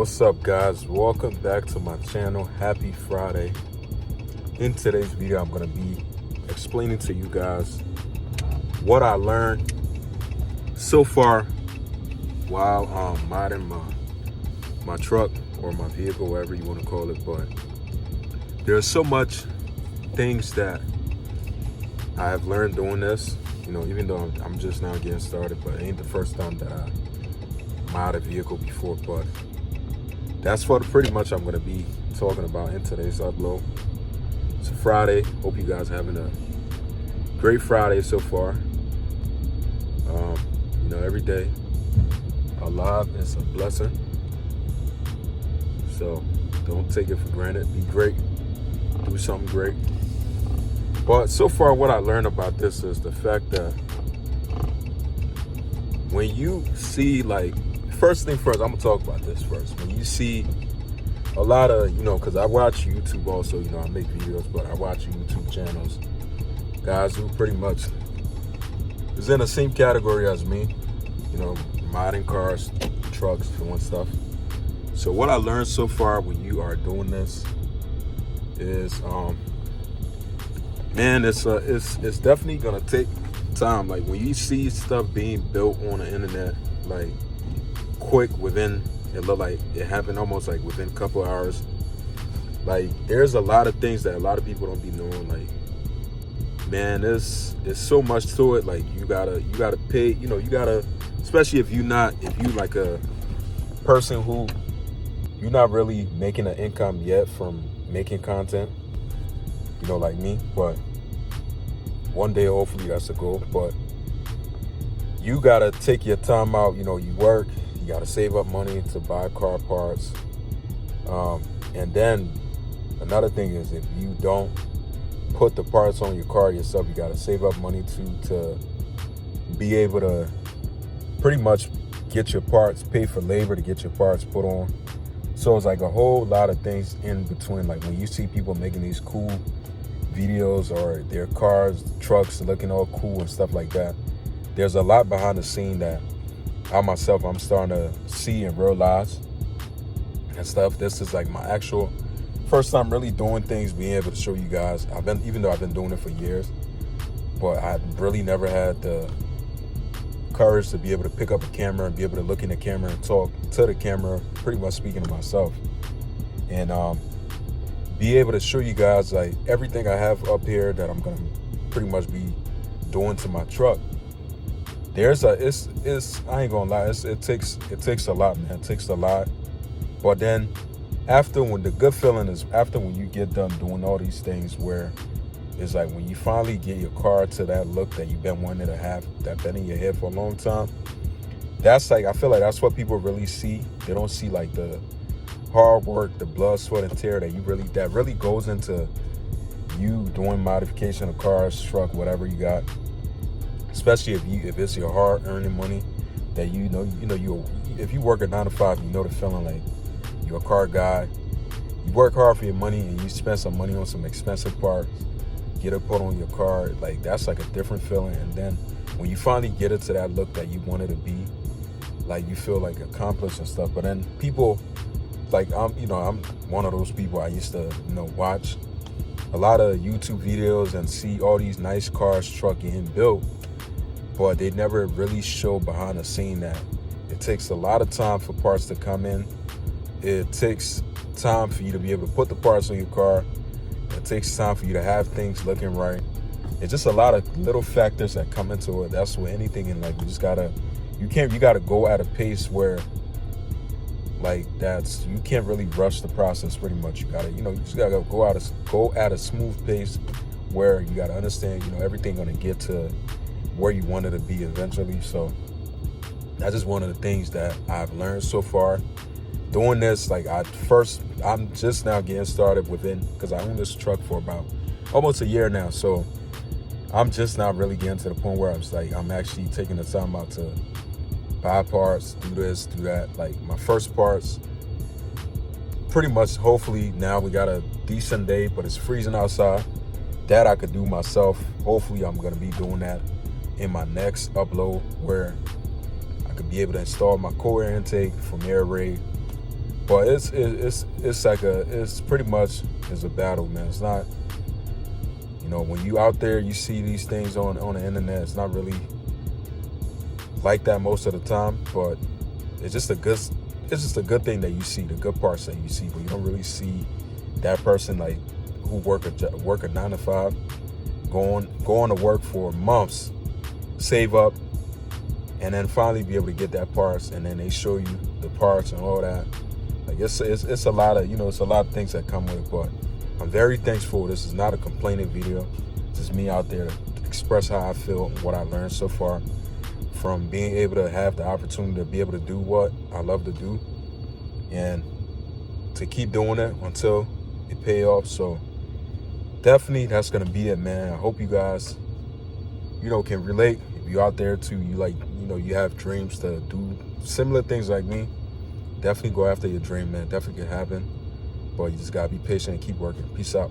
What's up, guys? Welcome back to my channel. Happy Friday. In today's video, I'm going to be explaining to you guys what I learned so far while modding my truck or my vehicle, whatever you want to call it. But there's so much things that I have learned doing this, even though I'm just now getting started, but it ain't the first time that I mod a vehicle before. But that's what pretty much I'm going to be talking about in today's upload. It's a Friday. Hope you guys are having a great Friday so far. Every day alive is a blessing. So don't take it for granted. Be great. Do something great. But so far what I learned about this is the fact that when you see, first thing first, I'm going to talk about this first. When you see a lot of, because I watch YouTube also, I make videos, but I watch YouTube channels, guys who pretty much is in the same category as me, modding cars, trucks, doing stuff. So what I learned so far when you are doing this is, man, it's definitely gonna take time. Like when you see stuff being built on the internet, quick, within, it look like it happened almost within a couple hours. There's a lot of things that a lot of people don't be knowing. Man, there's so much to it. You gotta pay, you gotta, especially if you like a person who you're not really making an income yet from making content, like me. But one day, hopefully that's the goal. But you gotta take your time out. You work, you gotta save up money to buy car parts. And then another thing is, if you don't put the parts on your car yourself, you gotta save up money to be able to pretty much get your parts, pay for labor to get your parts put on. So it's a whole lot of things in between. When you see people making these cool videos or their cars, trucks looking all cool and stuff like that, there's a lot behind the scene that I'm starting to see and realize and stuff. This is my actual first time really doing things, being able to show you guys. Even though I've been doing it for years, but I've really never had the courage to be able to pick up a camera and be able to look in the camera and talk to the camera, pretty much speaking to myself, and be able to show you guys everything I have up here that I'm gonna pretty much be doing to my truck. I ain't gonna lie, it takes a lot, man. It takes a lot. But then when the good feeling is after when you get done doing all these things, where it's when you finally get your car to that look that you've been wanting to have, that been in your head for a long time. That's I feel that's what people really see. They don't see the hard work, the blood, sweat, and tear that really goes into you doing modification of cars, truck, whatever you got. Especially if it's your hard earning money that if you work a 9 to 5, the feeling you're a car guy. You work hard for your money and you spend some money on some expensive parts, get it put on your car. That's a different feeling. And then when you finally get it to that look that you want it to be, you feel accomplished and stuff. But then people, I'm one of those people. I used to watch a lot of YouTube videos and see all these nice cars, truck getting built, but they never really show behind the scene that it takes a lot of time for parts to come in. It takes time for you to be able to put the parts on your car. It takes time for you to have things looking right. It's just a lot of little factors that come into it. That's with anything in life. You gotta go at a pace where you can't really rush the process. Pretty much, you just gotta go at a smooth pace where you gotta understand, everything gonna get to where you want it to be eventually. So that's just one of the things that I've learned so far doing this. I'm just now getting started because I own this truck for about almost a year now. So I'm just now really getting to the point where I'm actually taking the time out to buy parts, do this, do that. My first parts, pretty much, hopefully now we got a decent day, but it's freezing outside. That I could do myself. Hopefully I'm gonna be doing that in my next upload, where I could be able to install my cool air intake from Air Raid, But it's like it's pretty much is a battle, man. It's not, when you out there, you see these things on the internet. It's not really like that most of the time, but it's just a good thing that you see, the good parts that you see, but you don't really see that person like who work a 9 to 5, going to work for months, save up, and then finally be able to get that parts, and then they show you the parts and all that. Like it's a lot of it's a lot of things that come with it. But I'm very thankful. This is not a complaining video. It's just me out there to express how I feel and what I learned so far from being able to have the opportunity to be able to do what I love to do, and to keep doing it until it pay off. So definitely that's gonna be it, man. I hope you guys can relate. If you're out there too, you have dreams to do similar things like me, definitely go after your dream, man. Definitely can happen, but you just gotta be patient and keep working. Peace out.